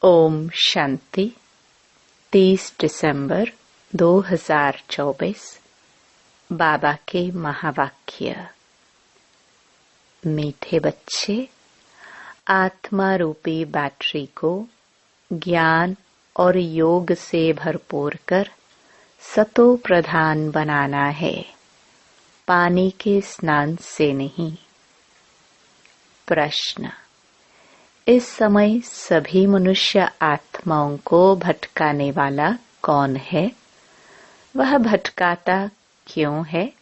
ओम शांति। 30 दिसंबर 2024। बाबा के महावाक्य। मीठे बच्चे, आत्मा रूपी बैटरी को ज्ञान और योग से भरपूर कर सतो प्रधान बनाना है, पानी के स्नान से नहीं। प्रश्न। इस समय सभी मनुष्य आत्माओं को भटकाने वाला कौन है? वह भटकाता क्यों है?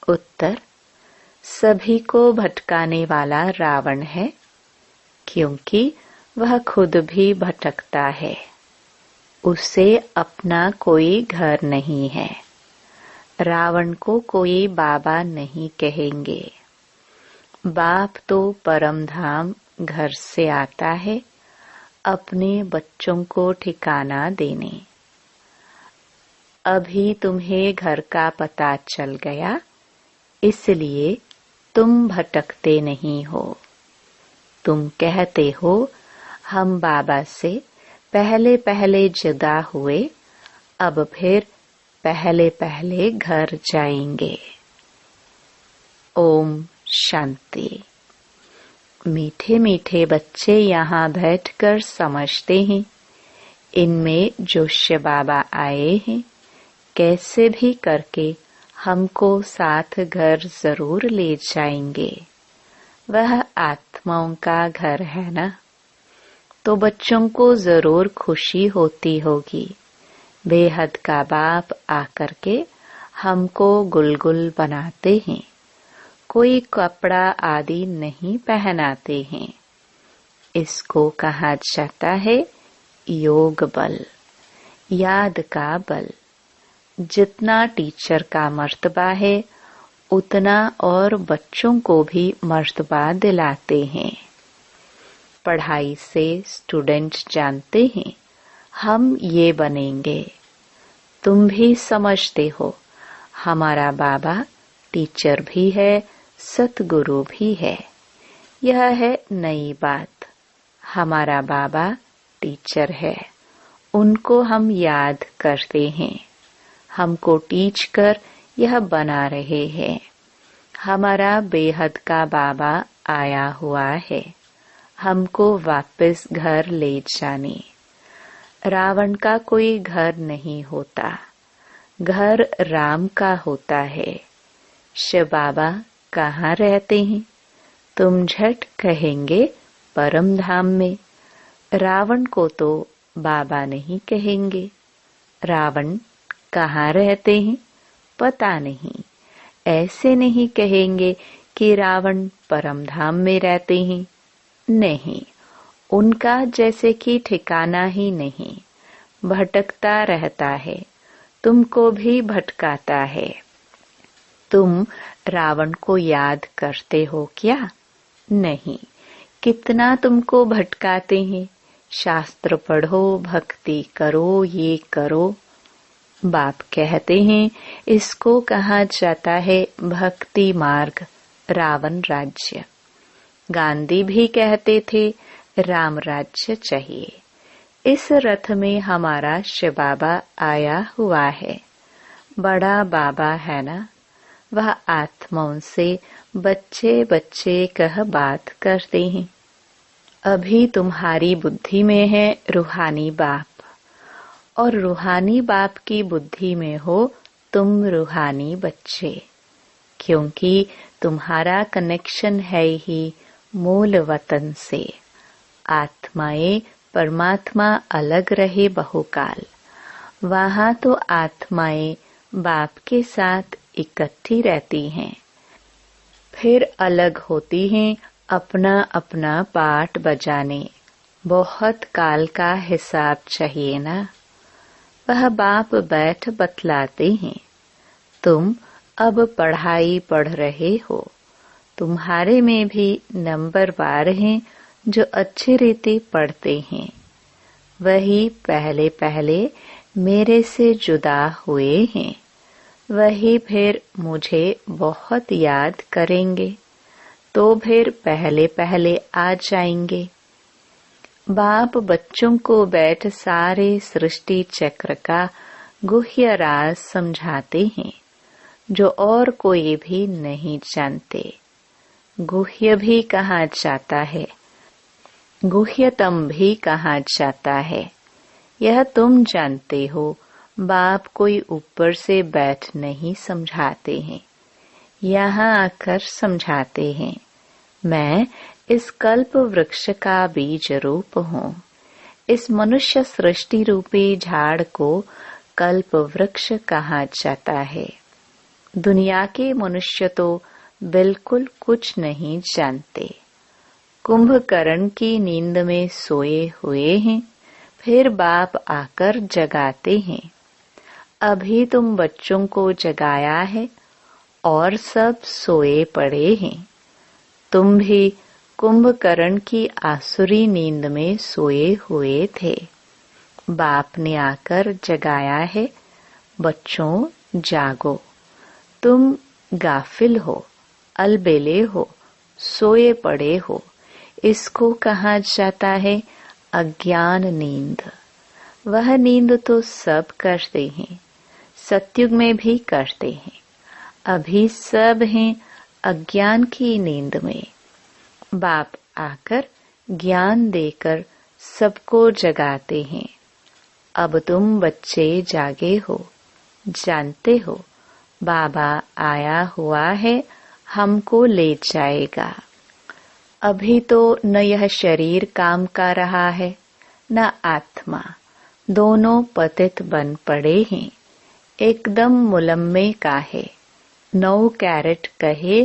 उत्तर। सभी को भटकाने वाला रावण है, क्योंकि वह खुद भी भटकता है। उसे अपना कोई घर नहीं है। रावण को कोई बाबा नहीं कहेंगे। बाप तो परम धाम घर से आता है अपने बच्चों को ठिकाना देने। अभी तुम्हें घर का पता चल गया, इसलिए तुम भटकते नहीं हो। तुम कहते हो हम बाबा से पहले पहले जुदा हुए, अब फिर पहले पहले घर जाएंगे। ओम शांति। मीठे मीठे बच्चे यहाँ बैठकर समझते हैं, इनमें जो शिव बाबा आए हैं, कैसे भी करके हमको साथ घर जरूर ले जाएंगे। वह आत्माओं का घर है ना, तो बच्चों को जरूर खुशी होती होगी। बेहद का बाप आकर के हमको गुलगुल बनाते हैं, कोई कपड़ा आदि नहीं पहनाते हैं। इसको कहा जाता है योग बल, याद का बल। जितना टीचर का मर्तबा है, उतना और बच्चों को भी मर्तबा दिलाते हैं। पढ़ाई से स्टूडेंट जानते हैं हम ये बनेंगे। तुम भी समझते हो हमारा बाबा टीचर भी है, सतगुरु भी है। यह है नई बात। हमारा बाबा टीचर है, उनको हम याद करते हैं। हमको टीच कर यह बना रहे हैं। हमारा बेहद का बाबा आया हुआ है, हमको वापस घर ले जाने। रावण का कोई घर नहीं होता, घर राम का होता है। शिव बाबा कहाँ रहते हैं? तुम झट कहेंगे परम धाम में। रावण को तो बाबा नहीं कहेंगे। रावण कहाँ रहते हैं? पता नहीं। ऐसे नहीं कहेंगे कि रावण परम धाम में रहते हैं। नहीं, उनका जैसे कि ठिकाना ही नहीं। भटकता रहता है, तुमको भी भटकाता है। तुम रावण को याद करते हो क्या? नहीं। कितना तुमको भटकाते हैं। शास्त्र पढ़ो, भक्ति करो, ये करो। बाप कहते हैं इसको कहा जाता है भक्ति मार्ग, रावण राज्य। गांधी भी कहते थे राम राज्य चाहिए। इस रथ में हमारा शिव बाबा आया हुआ है। बड़ा बाबा है ना, वह आत्माओं से बच्चे बच्चे कह बात करते हैं। अभी तुम्हारी बुद्धि में है रूहानी बाप, और रूहानी बाप की बुद्धि में हो तुम रूहानी बच्चे, क्योंकि तुम्हारा कनेक्शन है ही मूल वतन से। आत्माएं परमात्मा अलग रहे बहुकाल, वहाँ तो आत्माएं बाप के साथ इकट्ठी रहती हैं, फिर अलग होती हैं अपना अपना पाठ बजाने। बहुत काल का हिसाब चाहिए ना। वह बाप बैठ बतलाते हैं। तुम अब पढ़ाई पढ़ रहे हो, तुम्हारे में भी नंबरवार हैं जो अच्छी रीति पढ़ते हैं। वही पहले पहले मेरे से जुदा हुए हैं, वही फिर मुझे बहुत याद करेंगे, तो फिर पहले पहले आ जाएंगे। बाप बच्चों को बैठ सारे सृष्टि चक्र का गुह्य राज समझाते हैं, जो और कोई भी नहीं जानते। गुह्य भी कहा जाता है, गुह्यतम भी कहा जाता है। यह तुम जानते हो। बाप कोई ऊपर से बैठ नहीं समझाते हैं, यहाँ आकर समझाते हैं। मैं इस कल्प वृक्ष का बीज रूप हूँ। इस मनुष्य सृष्टि रूपी झाड़ को कल्प वृक्ष कहा जाता है। दुनिया के मनुष्य तो बिल्कुल कुछ नहीं जानते। कुंभकर्ण की नींद में सोए हुए हैं, फिर बाप आकर जगाते हैं। अभी तुम बच्चों को जगाया है और सब सोए पड़े हैं। तुम भी कुंभकर्ण की आसुरी नींद में सोए हुए थे। बाप ने आकर जगाया है, बच्चों जागो। तुम गाफिल हो, अलबेले हो, सोए पड़े हो। इसको कहा जाता है अज्ञान नींद। वह नींद तो सब करते हैं, सतयुग में भी करते हैं। अभी सब हैं अज्ञान की नींद में। बाप आकर ज्ञान देकर सबको जगाते हैं। अब तुम बच्चे जागे हो, जानते हो बाबा आया हुआ है, हमको ले जाएगा। अभी तो न यह शरीर काम कर रहा है, न आत्मा। दोनों पतित बन पड़े हैं। एकदम मुलम्मे का है। 9 कैरेट कहे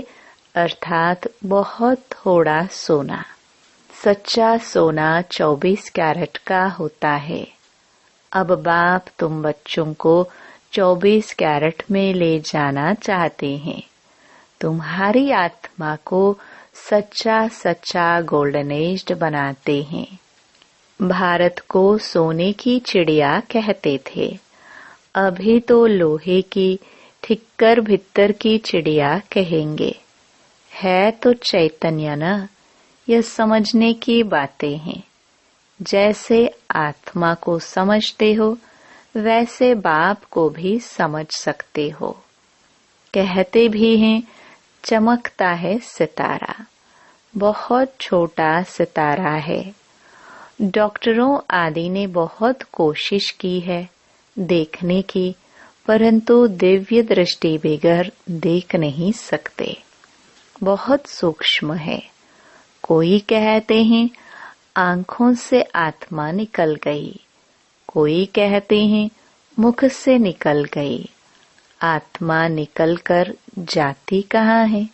अर्थात बहुत थोड़ा सोना। सच्चा सोना 24 कैरेट का होता है। अब बाप तुम बच्चों को 24 कैरेट में ले जाना चाहते हैं। तुम्हारी आत्मा को सच्चा सच्चा गोल्डन एज बनाते हैं। भारत को सोने की चिड़िया कहते थे, अभी तो लोहे की ठिक्कर भित्तर की चिड़िया कहेंगे। है तो चैतन्य न, यह समझने की बातें हैं। जैसे आत्मा को समझते हो, वैसे बाप को भी समझ सकते हो। कहते भी हैं चमकता है सितारा, बहुत छोटा सितारा है। डॉक्टरों आदि ने बहुत कोशिश की है देखने की, परंतु दिव्य दृष्टि बगैर देख नहीं सकते। बहुत सूक्ष्म है। कोई कहते हैं आंखों से आत्मा निकल गई, कोई कहते हैं मुख से निकल गई। आत्मा निकलकर जाती कहाँ है?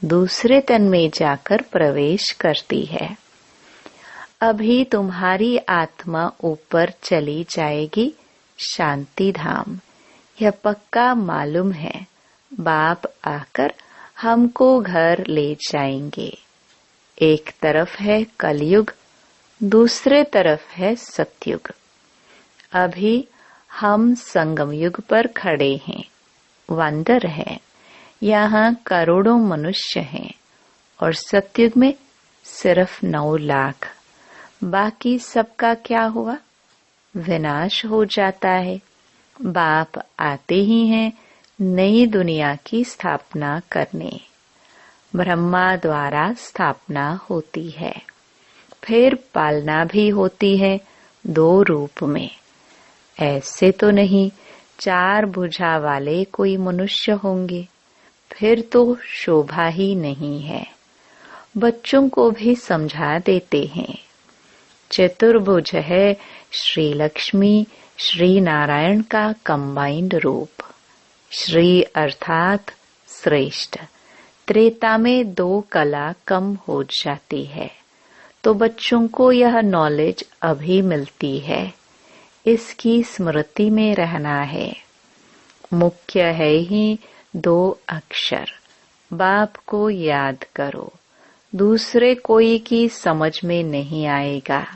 दूसरे तन में जाकर प्रवेश करती है। अभी तुम्हारी आत्मा ऊपर चली जाएगी शांति धाम, यह पक्का मालूम है। बाप आकर हमको घर ले जाएंगे। एक तरफ है कलयुग, दूसरे तरफ है सतयुग। अभी हम संगम युग पर खड़े हैं। वंडर है, यहाँ करोड़ों मनुष्य हैं और सतयुग में सिर्फ 9 लाख। बाकी सबका क्या हुआ? विनाश हो जाता है। बाप आते ही हैं नई दुनिया की स्थापना करने। ब्रह्मा द्वारा स्थापना होती है, फिर पालना भी होती है 2 रूप में। ऐसे तो नहीं 4 भुजा वाले कोई मनुष्य होंगे, फिर तो शोभा ही नहीं है। बच्चों को भी समझा देते हैं। चतुर्भुज है श्री लक्ष्मी श्री नारायण का कंबाइंड रूप। श्री अर्थात श्रेष्ठ। त्रेता में 2 कला कम हो जाती है, तो बच्चों को यह नॉलेज अभी मिलती है। इसकी स्मृति में रहना है। मुख्य है ही 2 अक्षर। बाप को याद करो, दूसरे कोई की समझ में नहीं आएगा।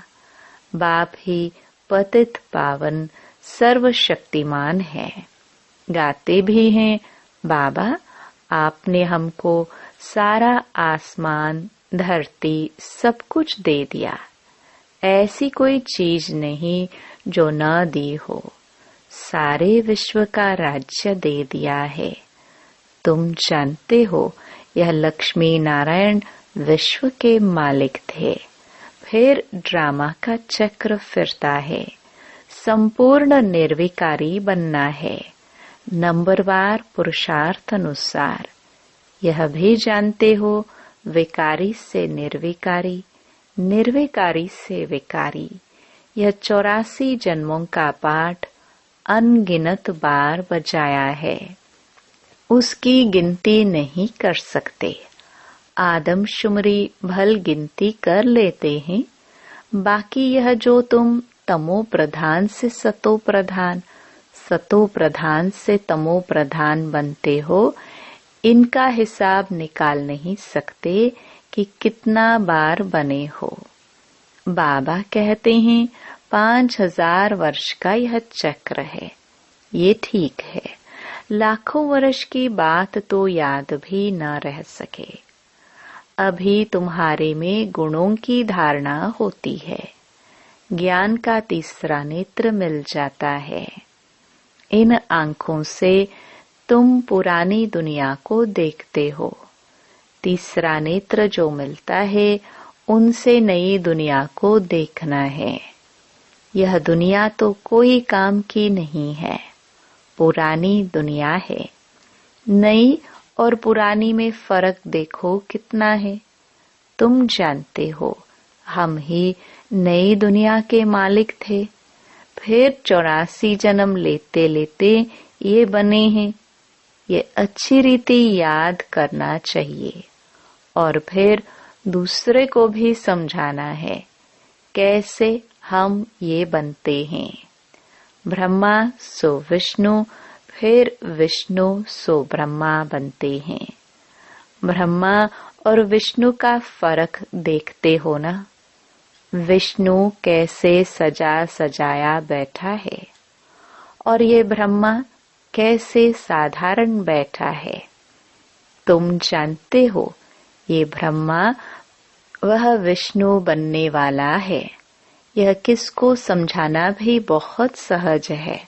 बाप ही पतित पावन सर्वशक्तिमान है। गाते भी हैं बाबा आपने हमको सारा आसमान धरती सब कुछ दे दिया। ऐसी कोई चीज नहीं जो न दी हो। सारे विश्व का राज्य दे दिया है। तुम जानते हो यह लक्ष्मी नारायण विश्व के मालिक थे। फिर ड्रामा का चक्र फिरता है। संपूर्ण निर्विकारी बनना है, नंबरवार पुरुषार्थ अनुसार। यह भी जानते हो विकारी से निर्विकारी, निर्विकारी से विकारी। यह 84 जन्मों का पाठ अनगिनत बार बजाया है, उसकी गिनती नहीं कर सकते। आदमशुमारी भल गिनती कर लेते हैं। बाकी यह जो तुम तमो प्रधान से सतो प्रधान, सतो प्रधान से तमो प्रधान बनते हो, इनका हिसाब निकाल नहीं सकते कि कितना बार बने हो। बाबा कहते हैं 5000 वर्ष का यह चक्र है। ये ठीक है, लाखों वर्ष की बात तो याद भी न रह सके। अभी तुम्हारे में गुणों की धारणा होती है। ज्ञान का तीसरा नेत्र मिल जाता है। इन आंखों से तुम पुरानी दुनिया को देखते हो। तीसरा नेत्र जो मिलता है उनसे नई दुनिया को देखना है। यह दुनिया तो कोई काम की नहीं है, पुरानी दुनिया है। नई और पुरानी में फर्क देखो कितना है। तुम जानते हो हम ही नई दुनिया के मालिक थे। फिर 84 जन्म लेते लेते ये बने हैं। ये अच्छी रीति याद करना चाहिए और फिर दूसरे को भी समझाना है कैसे हम ये बनते हैं। ब्रह्मा सो विष्णु, फिर विष्णु सो ब्रह्मा बनते हैं। ब्रह्मा और विष्णु का फर्क देखते हो ना। विष्णु कैसे सजा सजाया बैठा है और ये ब्रह्मा कैसे साधारण बैठा है। तुम जानते हो ये ब्रह्मा वह विष्णु बनने वाला है। यह किसको समझाना भी बहुत सहज है।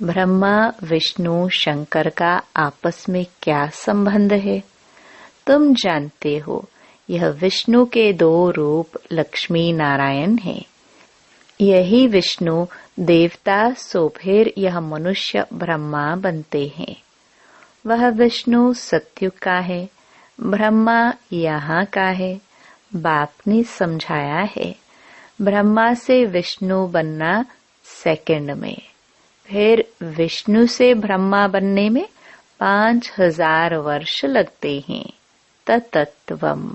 ब्रह्मा विष्णु शंकर का आपस में क्या संबंध है। तुम जानते हो यह विष्णु के 2 रूप लक्ष्मी नारायण है। यही विष्णु देवता सो फिर यह मनुष्य ब्रह्मा बनते हैं। वह विष्णु सत्युग का है, ब्रह्मा यहाँ का है। बाप ने समझाया है ब्रह्मा से विष्णु बनना सेकंड में, फिर विष्णु से ब्रह्मा बनने में 5000 वर्ष लगते हैं। तत्त्वम।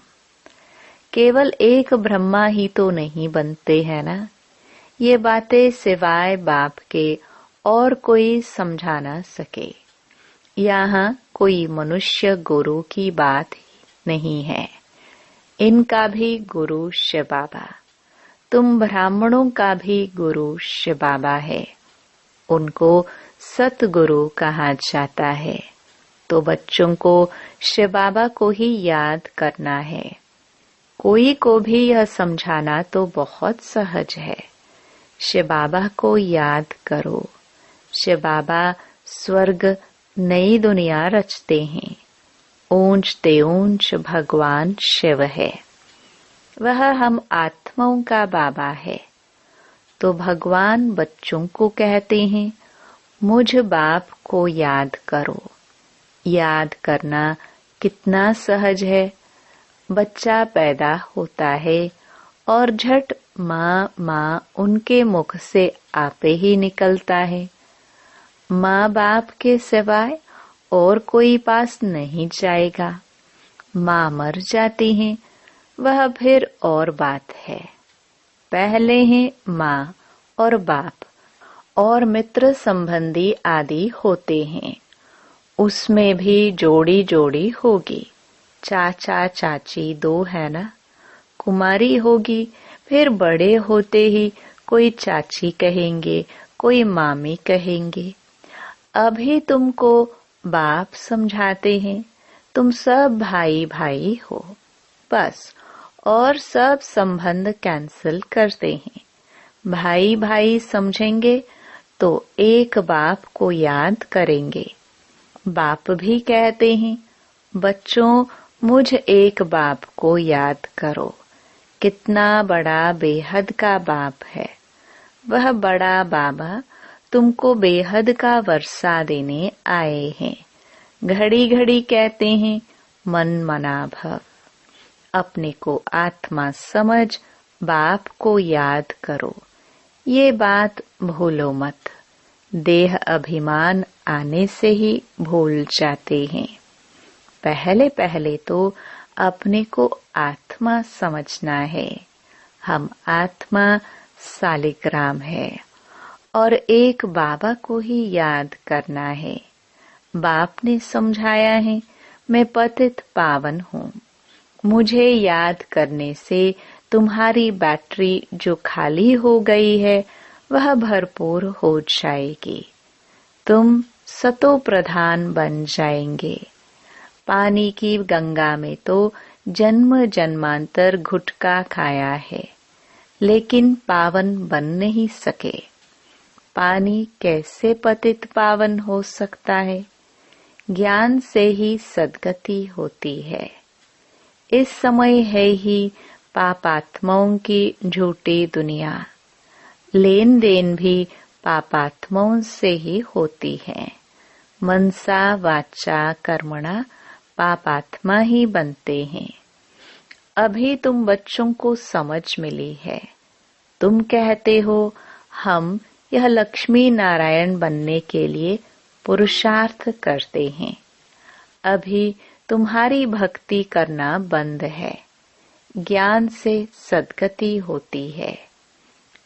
केवल एक ब्रह्मा ही तो नहीं बनते हैं ना। ये बातें सिवाय बाप के और कोई समझा ना सके। यहाँ कोई मनुष्य गुरु की बात नहीं है। इनका भी गुरु शिव बाबा। तुम ब्राह्मणों का भी गुरु शिव बाबा है। उनको सतगुरु कहा जाता है। तो बच्चों को शिव बाबा को ही याद करना है। कोई को भी यह समझाना तो बहुत सहज है। शिव बाबा को याद करो। शिव बाबा स्वर्ग नई दुनिया रचते हैं। ऊंच ते ऊंच भगवान शिव है। वह हम आत्माओं का बाबा है। तो भगवान बच्चों को कहते हैं मुझ बाप को याद करो। याद करना कितना सहज है। बच्चा पैदा होता है और झट माँ माँ उनके मुख से आपे ही निकलता है। माँ बाप के सिवाय और कोई पास नहीं जाएगा। माँ मर जाती हैं, वह फिर और बात है। पहले हैं माँ और बाप और मित्र संबंधी आदि होते हैं। उसमें भी जोड़ी जोड़ी होगी। चाचा चाची 2 है ना। कुमारी होगी, फिर बड़े होते ही कोई चाची कहेंगे, कोई मामी कहेंगे। अभी तुमको बाप समझाते हैं तुम सब भाई भाई हो बस। और सब संबंध कैंसिल करते हैं। भाई भाई समझेंगे तो एक बाप को याद करेंगे। बाप भी कहते हैं, बच्चों मुझ एक बाप को याद करो। कितना बड़ा बेहद का बाप है। वह बड़ा बाबा तुमको बेहद का वर्षा देने आए हैं। घड़ी घड़ी कहते हैं, मन मना भव। अपने को आत्मा समझ बाप को याद करो। ये बात भूलो मत। देह अभिमान आने से ही भूल जाते हैं। पहले पहले तो अपने को आत्मा समझना है। हम आत्मा सालिग्राम है और एक बाबा को ही याद करना है। बाप ने समझाया है, मैं पतित पावन हूँ। मुझे याद करने से तुम्हारी बैटरी जो खाली हो गई है वह भरपूर हो जाएगी। तुम सतो प्रधान बन जाएंगे। पानी की गंगा में तो जन्म जन्मांतर घुटका खाया है, लेकिन पावन बन नहीं सके। पानी कैसे पतित पावन हो सकता है? ज्ञान से ही सद्गति होती है। इस समय है ही पापात्माओं की झूठी दुनिया। लेन देन भी पापात्माओं से ही होती है। मनसा वाचा कर्मणा पापात्मा ही बनते हैं। अभी तुम बच्चों को समझ मिली है। तुम कहते हो हम यह लक्ष्मी नारायण बनने के लिए पुरुषार्थ करते हैं। अभी तुम्हारी भक्ति करना बंद है। ज्ञान से सद्गति होती है।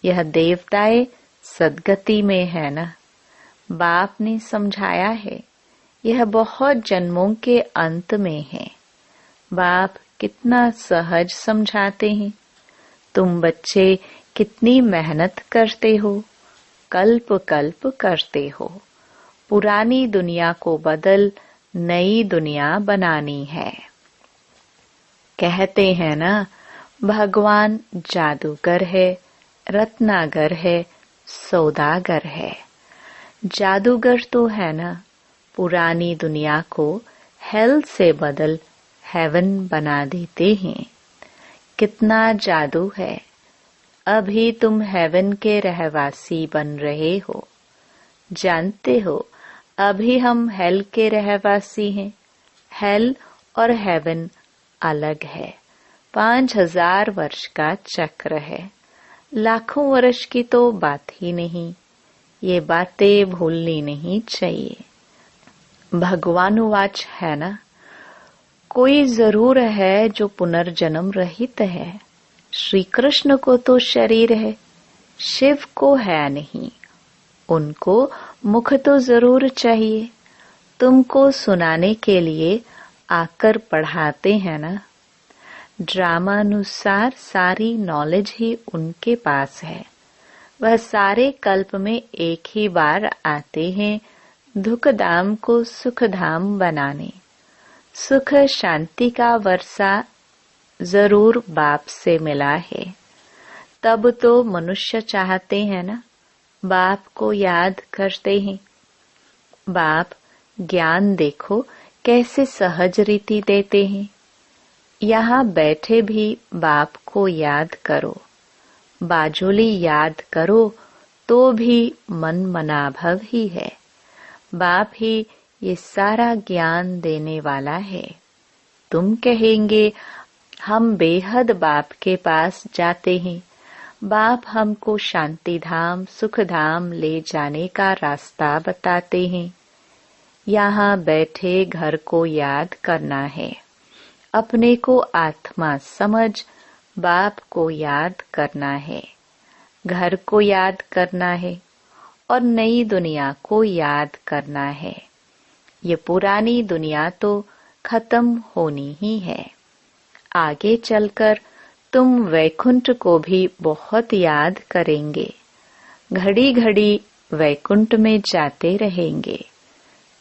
यह देवताएं सद्गति में है ना। बाप ने समझाया है, यह बहुत जन्मों के अंत में है। बाप कितना सहज समझाते हैं। तुम बच्चे कितनी मेहनत करते हो, कल्प कल्प करते हो। पुरानी दुनिया को बदल नई दुनिया बनानी है। कहते हैं ना, भगवान जादूगर है, रत्नागर है, सौदागर है। जादूगर तो है ना, पुरानी दुनिया को हेल से बदल हेवन बना देते हैं। कितना जादू है। अभी तुम हेवन के रहवासी बन रहे हो। जानते हो, अभी हम हेल के रहवासी हैं। हेल और हेवन अलग है। 5000 वर्ष का चक्र है। लाखों वर्ष की तो बात ही नहीं। ये बातें भूलनी नहीं चाहिए। भगवानुवाच है ना, कोई जरूर है जो पुनर्जन्म रहित है। श्री कृष्ण को तो शरीर है, शिव को है नहीं। उनको मुख तो जरूर चाहिए। तुमको सुनाने के लिए आकर पढ़ाते हैं ना। ड्रामानुसार सारी नॉलेज ही उनके पास है। वह सारे कल्प में एक ही बार आते हैं दुख धाम को सुख धाम बनाने। सुख शांति का वर्षा जरूर बाप से मिला है। तब तो मनुष्य चाहते हैं ना, बाप को याद करते हैं। बाप ज्ञान देखो कैसे सहज रीति देते हैं। यहाँ बैठे भी बाप को याद करो। बाजुली याद करो तो भी मन मनाभव ही है। बाप ही ये सारा ज्ञान देने वाला है। तुम कहेंगे हम बेहद बाप के पास जाते हैं। बाप हमको शांति धाम सुख धाम ले जाने का रास्ता बताते हैं। यहाँ बैठे घर को याद करना है। अपने को आत्मा समझ बाप को याद करना है। घर को याद करना है और नई दुनिया को याद करना है। ये पुरानी दुनिया तो खत्म होनी ही है। आगे चलकर तुम वैकुंठ को भी बहुत याद करेंगे। घड़ी घड़ी वैकुंठ में जाते रहेंगे।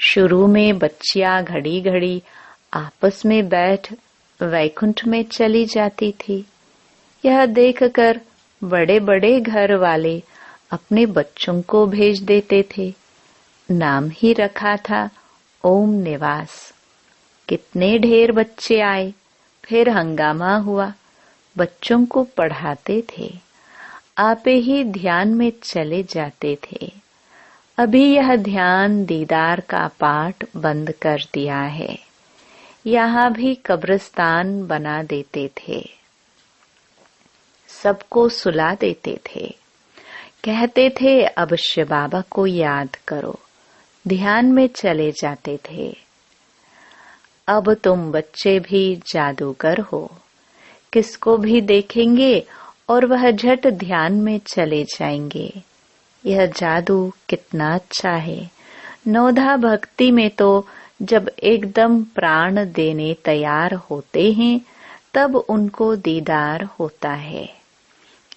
शुरू में बच्चियां घड़ी घड़ी आपस में बैठ वैकुंठ में चली जाती थी। यह देखकर बड़े बड़े घर वाले अपने बच्चों को भेज देते थे। नाम ही रखा था ओम निवास। कितने ढेर बच्चे आए, फिर हंगामा हुआ। बच्चों को पढ़ाते थे, आपे ही ध्यान में चले जाते थे। अभी यह ध्यान दीदार का पाठ बंद कर दिया है। यहाँ भी कब्रिस्तान बना देते थे। सबको सुला देते थे। कहते थे अब शिव बाबा को याद करो। ध्यान में चले जाते थे। अब तुम बच्चे भी जादूगर हो। किसको भी देखेंगे और वह झट ध्यान में चले जाएंगे। यह जादू कितना अच्छा है। नौधा भक्ति में तो जब एकदम प्राण देने तैयार होते हैं तब उनको दीदार होता है।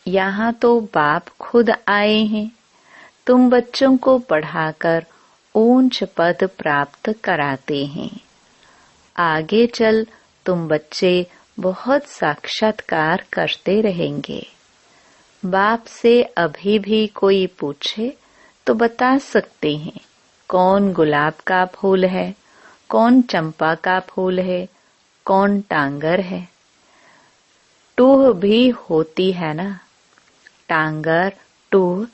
यहाँ तो बाप खुद आए हैं। तुम बच्चों को पढ़ाकर ऊंच पद प्राप्त कराते हैं। आगे चल तुम बच्चे बहुत साक्षात्कार करते रहेंगे। बाप से अभी भी कोई पूछे तो बता सकते हैं कौन गुलाब का फूल है, कौन चंपा का फूल है, कौन टांगर है। टूह भी होती है ना। टांगर, टूह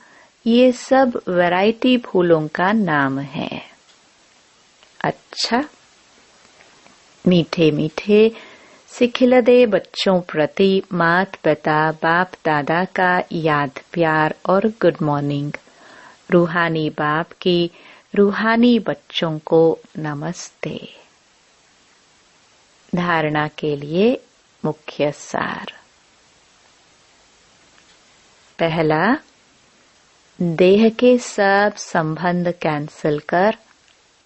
ये सब वैरायटी फूलों का नाम है। अच्छा, मीठे मीठे सिखिलदे बच्चों प्रति मात पिता बाप दादा का याद प्यार और गुड मॉर्निंग। रूहानी बाप की रूहानी बच्चों को नमस्ते। धारणा के लिए मुख्य सार। पहला, देह के सब संबंध कैंसिल कर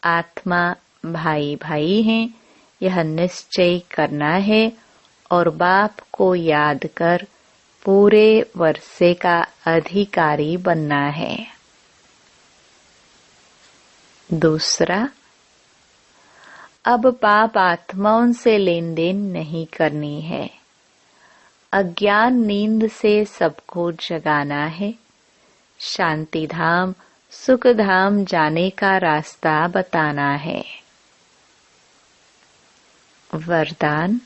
आत्मा भाई भाई हैं यह निश्चय करना है और बाप को याद कर पूरे वर्षे का अधिकारी बनना है। दूसरा, अब पाप आत्माओं से लेन देन नहीं करनी है। अज्ञान नींद से सबको जगाना है। शांति धाम सुख धाम जाने का रास्ता बताना है। वरदान,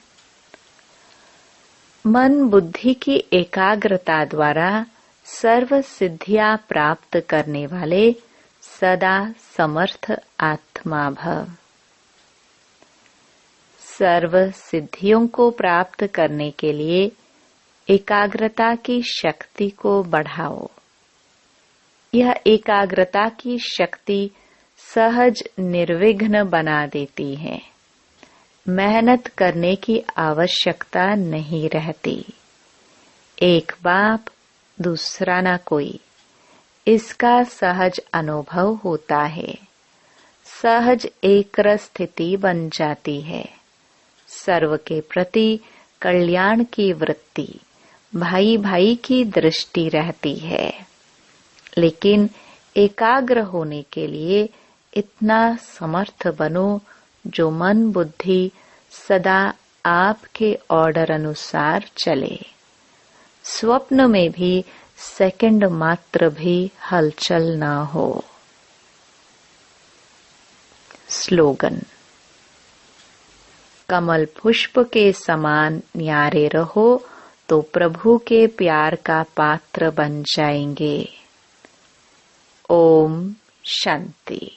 मन बुद्धि की एकाग्रता द्वारा सर्व सिद्धियां प्राप्त करने वाले सदा समर्थ आत्मा भव। सर्व सिद्धियों को प्राप्त करने के लिए एकाग्रता की शक्ति को बढ़ाओ। यह एकाग्रता की शक्ति सहज निर्विघ्न बना देती है। मेहनत करने की आवश्यकता नहीं रहती। एक बाप दूसरा ना कोई, इसका सहज अनुभव होता है। सहज एकरस स्थिति बन जाती है। सर्व के प्रति कल्याण की वृत्ति, भाई भाई की दृष्टि रहती है। लेकिन एकाग्र होने के लिए इतना समर्थ बनो जो मन बुद्धि सदा आपके ऑर्डर अनुसार चले। स्वप्न में भी सेकंड मात्र भी हलचल न हो। स्लोगन, कमल पुष्प के समान न्यारे रहो तो प्रभु के प्यार का पात्र बन जाएंगे। ओम शांति।